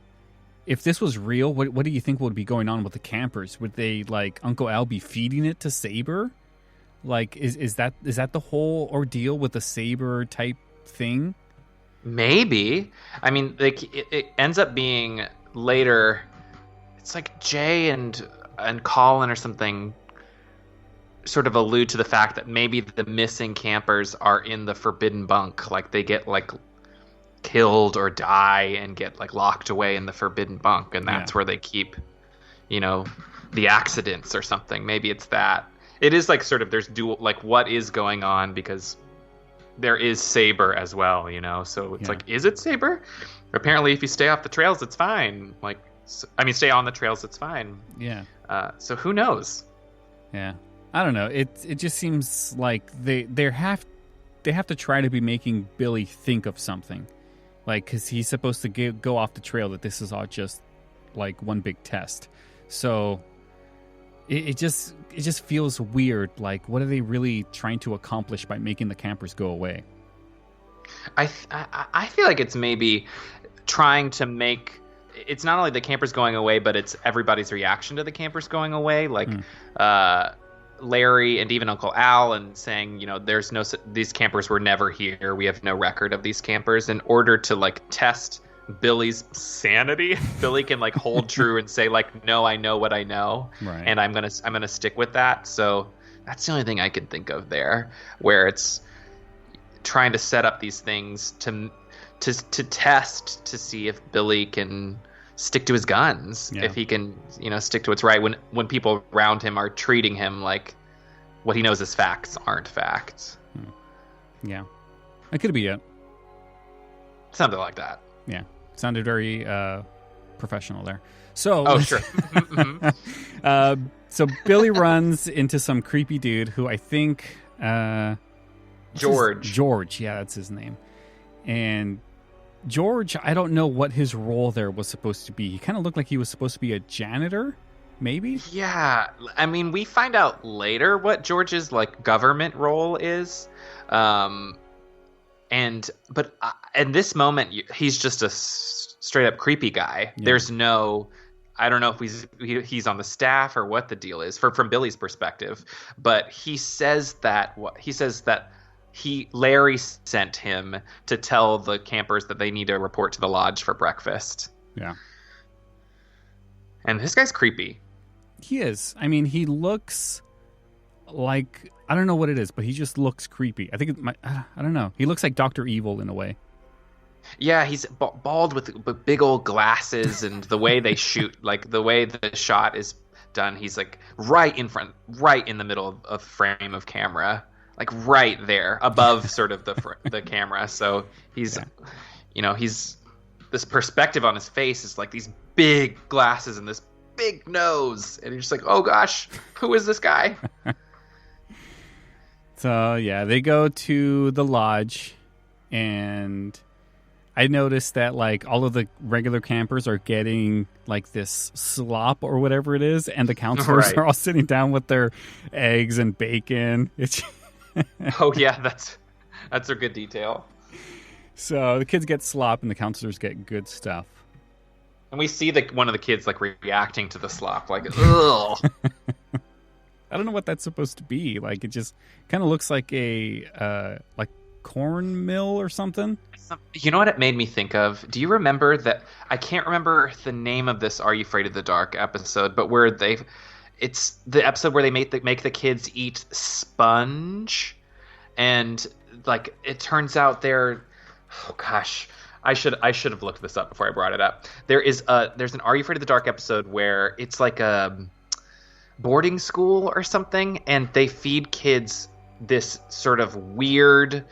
If this was real, what do you think would be going on with the campers? Would they, like, Uncle Al be feeding it to Saber? Like, is that the whole ordeal with the Saber type thing? Maybe. I mean, like, it ends up being later. It's like Jay and Colin or something sort of allude to the fact that maybe the missing campers are in the forbidden bunk. Like, they get, like, killed or die and get, like, locked away in the forbidden bunk, and that's where they keep, you know, the accidents or something. Maybe it's that. It is, like, sort of, there's dual, like, what is going on, because there is Saber as well, you know? So it's like, is it Saber? Apparently, if you stay off the trails, it's fine. Like, stay on the trails, it's fine. Yeah. So who knows? Yeah. I don't know. It just seems like they have to try to be making Billy think of something. Like, because he's supposed to go off the trail, that this is all just, like, one big test. So it just feels weird. Like, what are they really trying to accomplish by making the campers go away? I feel like it's maybe trying to make... It's not only the campers going away, but it's everybody's reaction to the campers going away. Like, Larry and even Uncle Al, and saying, you know, these campers were never here. We have no record of these campers. In order to, like, test Billy's sanity, Billy can, like, hold true and say, like, no, I know what I know, right, and I'm gonna stick with that. So that's the only thing I can think of there, where it's trying to set up these things to test to see if Billy can stick to his guns, if he can, you know, stick to what's right when people around him are treating him like what he knows as facts aren't facts. Yeah, it could be it. Something like that. Yeah, sounded very professional there. So, sure. So Billy runs into some creepy dude who I think George, yeah, that's his name. And George, I don't know what his role there was supposed to be. He kind of looked like he was supposed to be a janitor, maybe? Yeah, I mean, we find out later what George's, like, government role is. But in this moment, he's just a straight up creepy guy. Yeah. There's no... I don't know if he's on the staff or what the deal is from Billy's perspective, but he says that Larry sent him to tell the campers that they need to report to the lodge for breakfast. Yeah. And this guy's creepy. He is. I mean, he looks like, I don't know what it is, but he just looks creepy. I think I don't know. He looks like Dr. Evil in a way. Yeah, he's bald with big old glasses, and the way they shoot, like the way the shot is done, he's like right in the middle of frame of camera. Like right there above sort of the camera. So he's, you know, he's, this perspective on his face is like these big glasses and this big nose. And you're just like, oh gosh, who is this guy? So yeah, they go to the lodge, and I noticed that, like, all of the regular campers are getting, like, this slop or whatever it is. And the counselors are all sitting down with their eggs and bacon. It's oh yeah, that's a good detail. So the kids get slop and the counselors get good stuff. And we see one of the kids, like, reacting to the slop, like, ugh. I don't know what that's supposed to be. Like, it just kind of looks like a like corn mill or something. You know what it made me think of? Do you remember that? I can't remember the name of this Are You Afraid of the Dark episode, but where it's the episode where they make the kids eat sponge, and, like, it turns out they're, oh gosh, I should have looked this up before I brought it up. There's an Are You Afraid of the Dark episode where it's like a boarding school or something, and they feed kids this sort of weird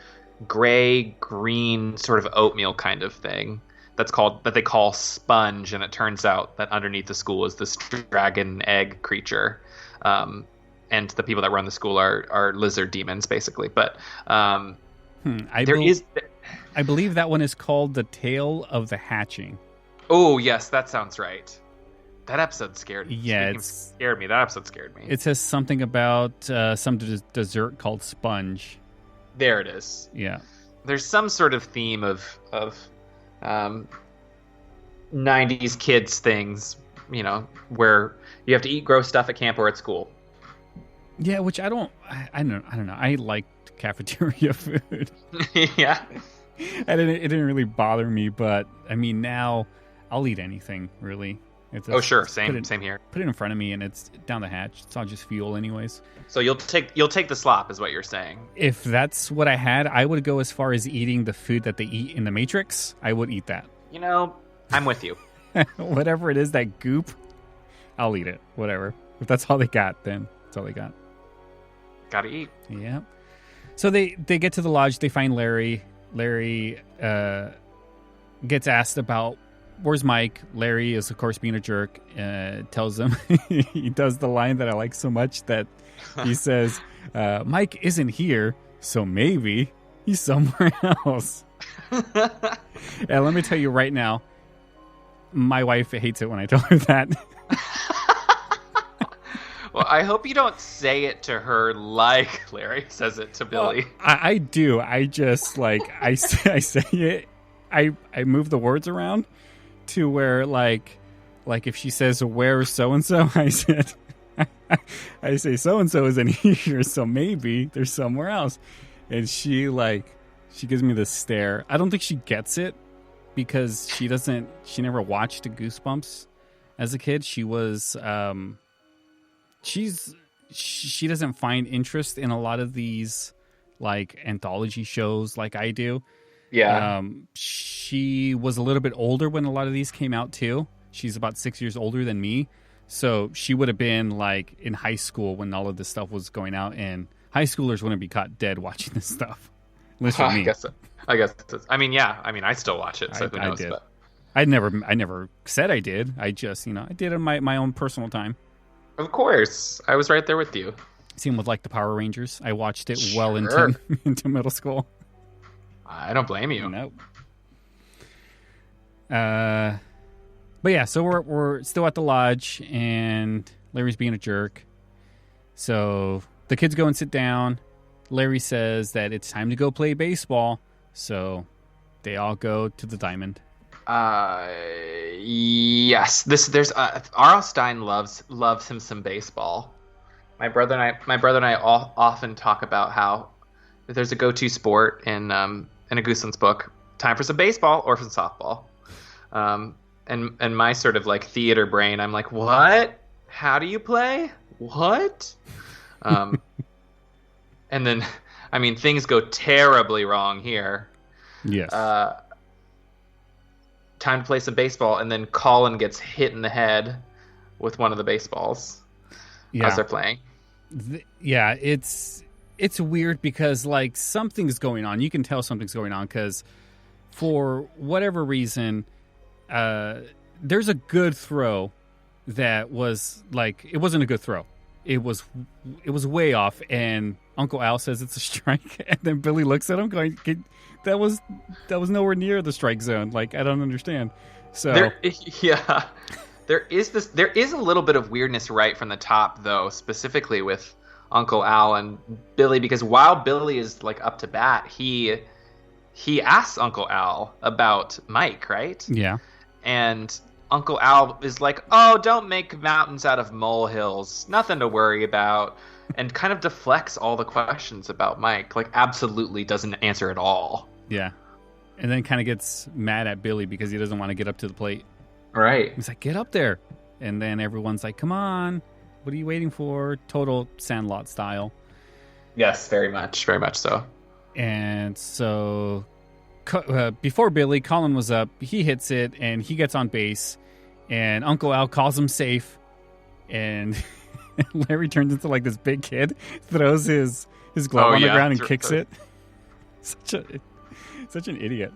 gray green sort of oatmeal kind of thing that they call sponge, and it turns out that underneath the school is this dragon egg creature, and the people that run the school are lizard demons basically. But I believe that one is called The Tale of the Hatching. Oh yes, that sounds right. That episode scared me. Yeah, scared me. That episode scared me. It says something about some dessert called sponge. There it is. Yeah. There's some sort of theme of 90s kids things, where you have to eat gross stuff at camp or at school. Yeah, which I don't know. I liked cafeteria food. Yeah. It didn't really bother me, but I mean, now I'll eat anything, really. Sure. Same here. Put it in front of me and it's down the hatch. It's all just fuel anyways. So you'll take the slop is what you're saying. If that's what I had, I would go as far as eating the food that they eat in the Matrix. I would eat that. I'm with you. Whatever it is, that goop, I'll eat it. Whatever. If that's all they got, then that's all they got. Gotta eat. Yeah. So they get to the lodge. They find Larry. Larry gets asked about where's Mike. Larry is, of course, being a jerk. Tells them he does the line that I like so much that he says, Mike isn't here, so maybe he's somewhere else. And let me tell you right now, my wife hates it when I tell her that. Well, I hope you don't say it to her like Larry says it to Billy. Well, I do. I just I say it. I move the words around to where like if she says where's so and so, I say so and so isn't here, so maybe there's somewhere else. And she gives me this stare. I don't think she gets it because she never watched Goosebumps as a kid. She was she doesn't find interest in a lot of these anthology shows like I do. Yeah. She was a little bit older when a lot of these came out too. She's about 6 years older than me. So she would have been in high school when all of this stuff was going out, and high schoolers wouldn't be caught dead watching this stuff. Listen to me. I guess. I still watch it, so who knows? I did. I never said I did. I just, I did it in my own personal time. Of course. I was right there with you. Same with the Power Rangers. I watched it well into middle school. I don't blame you. Nope. But yeah, so we're still at the lodge, and Larry's being a jerk. So the kids go and sit down. Larry says that it's time to go play baseball. So they all go to the diamond. Yes. There's R.L. Stine loves him some baseball. My brother and I often talk about how there's a go-to sport in a Goosebumps book. Time for some baseball or some softball. And my sort of theater brain, I'm like, what? How do you play? What? And then, things go terribly wrong here. Yes. Time to play some baseball, and then Colin gets hit in the head with one of the baseballs as they're playing. It's weird because something's going on. You can tell something's going on because for whatever reason, there's a good throw that was it wasn't a good throw. It was way off, and Uncle Al says it's a strike, and then Billy looks at him going, that was nowhere near the strike zone. I don't understand. So there is a little bit of weirdness right from the top, though, specifically with Uncle Al and Billy, because while Billy is up to bat, he asks Uncle Al about Mike, right? Yeah. And Uncle Al is like, oh, don't make mountains out of molehills. Nothing to worry about. And kind of deflects all the questions about Mike. Absolutely doesn't answer at all. Yeah. And then kind of gets mad at Billy because he doesn't want to get up to the plate. Right. He's like, get up there. And then everyone's like, come on. What are you waiting for? Total Sandlot style. Yes, very much. Very much so. And so before Billy, Colin was up. He hits it, and he gets on base. And Uncle Al calls him safe. And Larry turns into this big kid, throws his glove on the ground and kicks it. Such an idiot.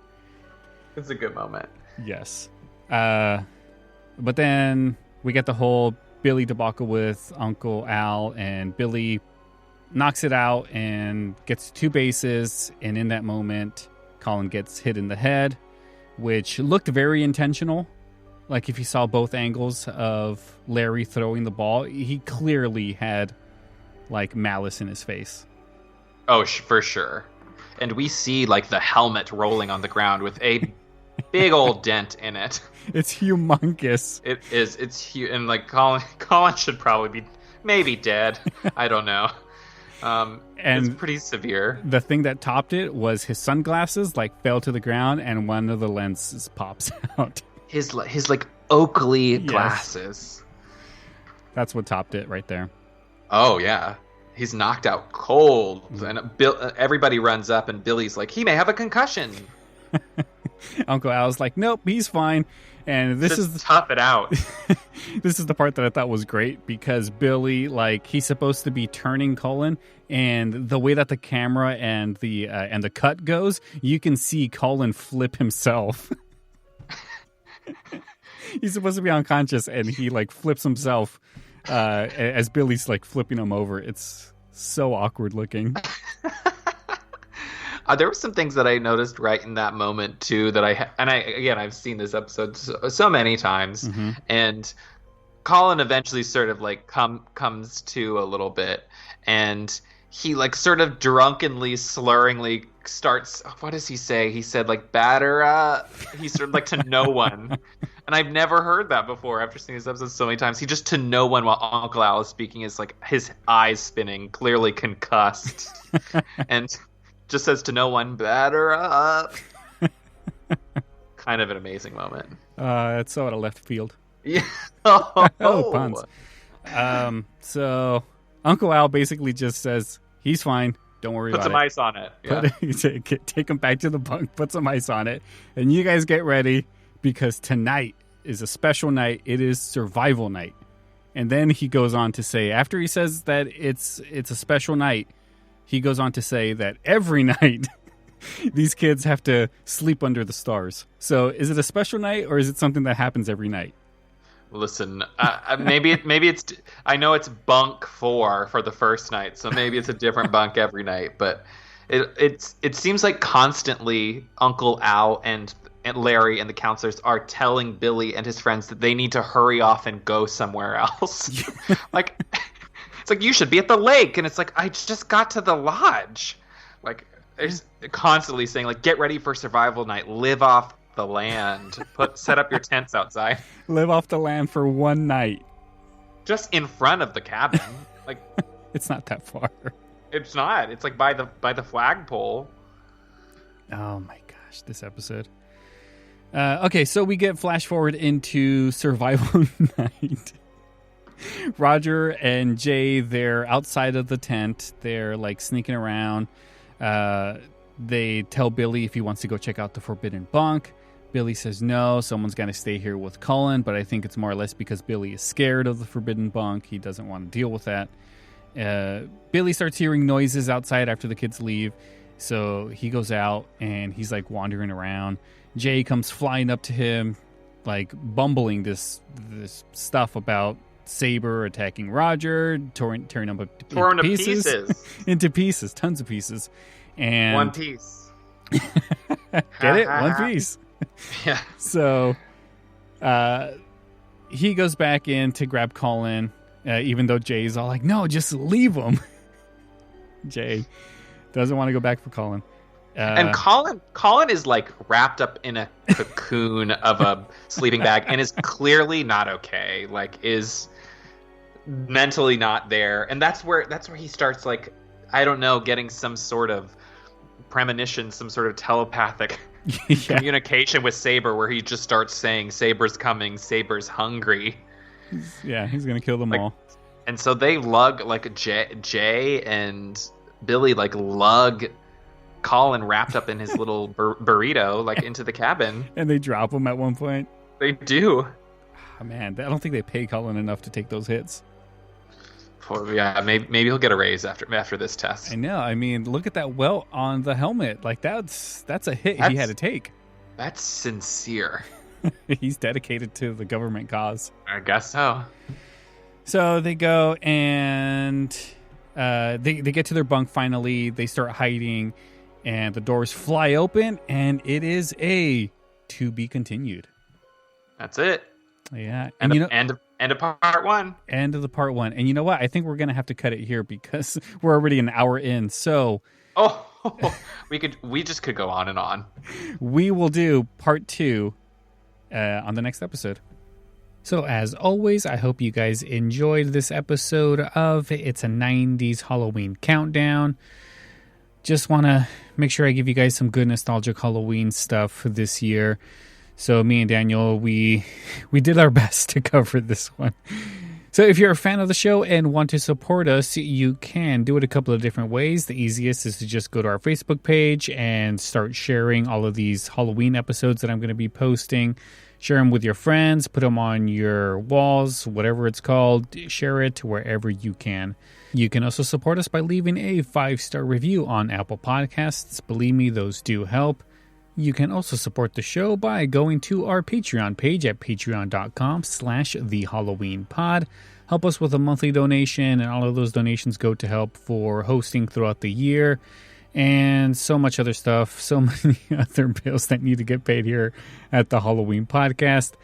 It's a good moment. Yes. But then we get the whole Billy debacle with Uncle Al, and Billy knocks it out and gets 2 bases. And in that moment, Colin gets hit in the head, which looked very intentional. Like, if you saw both angles of Larry throwing the ball, he clearly had, like, malice in his face. Oh, for sure. And we see, like, the helmet rolling on the ground with a big old dent in it. It's humongous. It is. It's huge. And, like, Colin should probably be maybe dead. I don't know. And it's pretty severe. The thing that topped it was his sunglasses, like, fell to the ground, and one of the lenses pops out. His like, Oakley glasses. That's what topped it right there. Oh, yeah. He's knocked out cold. And everybody runs up, and Billy's like, he may have a concussion. Uncle Al's like, nope, he's fine. And this is tough it out. This is the part that I thought was great, because Billy, like, he's supposed to be turning Cullen, and the way that the camera and the cut goes, you can see Cullen flip himself. He's supposed to be unconscious, and he, like, flips himself as Billy's, like, flipping him over. It's so awkward looking. There were some things that I noticed right in that moment too that I've seen this episode so many times, and Colin eventually sort of like comes to a little bit, and he like sort of drunkenly, slurringly starts. What does he say? He said like batter. He's sort of like to no one, and I've never heard that before after seeing this episode so many times. He just to no one while Uncle Al is speaking is like his eyes spinning, clearly concussed, and just says to no one, batter up. Kind of an amazing moment. It's so out of left field. Yeah. Oh, puns. So Uncle Al basically just says, he's fine. Don't worry about it. Put some ice on it. Yeah. Take him back to the bunk. Put some ice on it. And you guys get ready, because tonight is a special night. It is survival night. And then he goes on to say, after he says that it's a special night, he goes on to say that every night these kids have to sleep under the stars. So is it a special night, or is it something that happens every night? Listen, maybe it's. I know it's bunk 4 for the first night, so maybe it's a different bunk every night. But it seems like constantly Uncle Al and Larry and the counselors are telling Billy and his friends that they need to hurry off and go somewhere else. Like, it's like, you should be at the lake, and it's like, I just got to the lodge. Like, it's constantly saying like, get ready for survival night, live off the land, set up your tents outside, live off the land for one night, just in front of the cabin. Like, it's not that far. It's not. It's like by the flagpole. Oh my gosh, this episode. Okay, so we get flash forward into survival night. Roger and Jay, they're outside of the tent. They're like sneaking around. They tell Billy if he wants to go check out the forbidden bunk. Billy says no, someone's got to stay here with Cullen, but I think it's more or less because Billy is scared of the forbidden bunk. He doesn't want to deal with that. Billy starts hearing noises outside after the kids leave, so he goes out and he's like wandering around. Jay comes flying up to him, like bumbling this stuff about Saber attacking Roger, tearing him into pieces. Into pieces, tons of pieces. And one piece. Get it? One piece. Yeah. So he goes back in to grab Colin, even though Jay's all like, no, just leave him. Jay doesn't want to go back for Colin. And Colin is like wrapped up in a cocoon of a sleeping bag and is clearly not okay. Like, is mentally not there, and that's where he starts, like, I don't know, getting some sort of premonition, some sort of telepathic communication with Saber, where he just starts saying Saber's coming, Saber's hungry. Yeah, he's gonna kill them all. And so they lug, like, Jay and Billy like lug Colin wrapped up in his little burrito like into the cabin, and they drop him at one point. They do. Oh, man, I don't think they pay Colin enough to take those hits. Yeah, maybe he'll get a raise after this test. I know. I mean, look at that welt on the helmet. Like, that's a hit he had to take. That's sincere. He's dedicated to the government cause. I guess so. So they go and they get to their bunk finally. They start hiding, and the doors fly open, and it is a to be continued. That's it. Yeah. And, And end of part one. end of the part one. And you know what? I think we're going to have to cut it here because we're already an hour in. So we just could go on and on. we will do part 2 on the next episode. So as always, I hope you guys enjoyed this episode of It's a 90s Halloween Countdown. Just want to make sure I give you guys some good nostalgic Halloween stuff this year. So me and Daniel, we did our best to cover this one. So if you're a fan of the show and want to support us, you can do it a couple of different ways. The easiest is to just go to our Facebook page and start sharing all of these Halloween episodes that I'm going to be posting. Share them with your friends, put them on your walls, whatever it's called. Share it wherever you can. You can also support us by leaving a 5-star review on Apple Podcasts. Believe me, those do help. You can also support the show by going to our Patreon page at patreon.com/thehalloweenpod. Help us with a monthly donation, and all of those donations go to help for hosting throughout the year and so much other stuff, so many other bills that need to get paid here at the Halloween Podcast.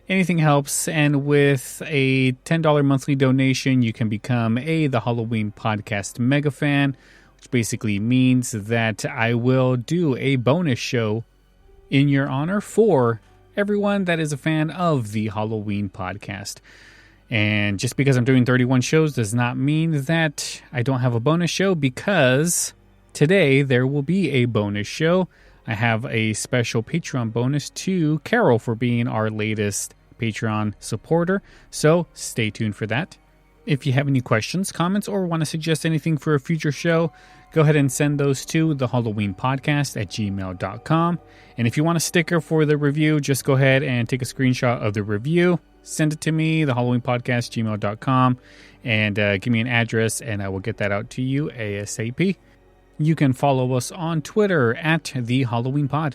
Anything helps, and with a $10 monthly donation, you can become the Halloween Podcast mega fan, which basically means that I will do a bonus show in your honor for everyone that is a fan of the Halloween Podcast. And just because I'm doing 31 shows does not mean that I don't have a bonus show, because today there will be a bonus show. I have a special Patreon bonus to Carol for being our latest Patreon supporter, so stay tuned for that. If you have any questions, comments, or want to suggest anything for a future show, go ahead and send those to thehalloweenpodcast@gmail.com. And if you want a sticker for the review, just go ahead and take a screenshot of the review, send it to me, thehalloweenpodcast@gmail.com, and give me an address, and I will get that out to you ASAP. You can follow us on Twitter at @thehalloweenpod.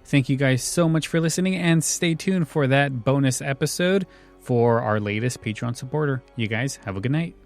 Thank you guys so much for listening, and stay tuned for that bonus episode for our latest Patreon supporter. You guys have a good night.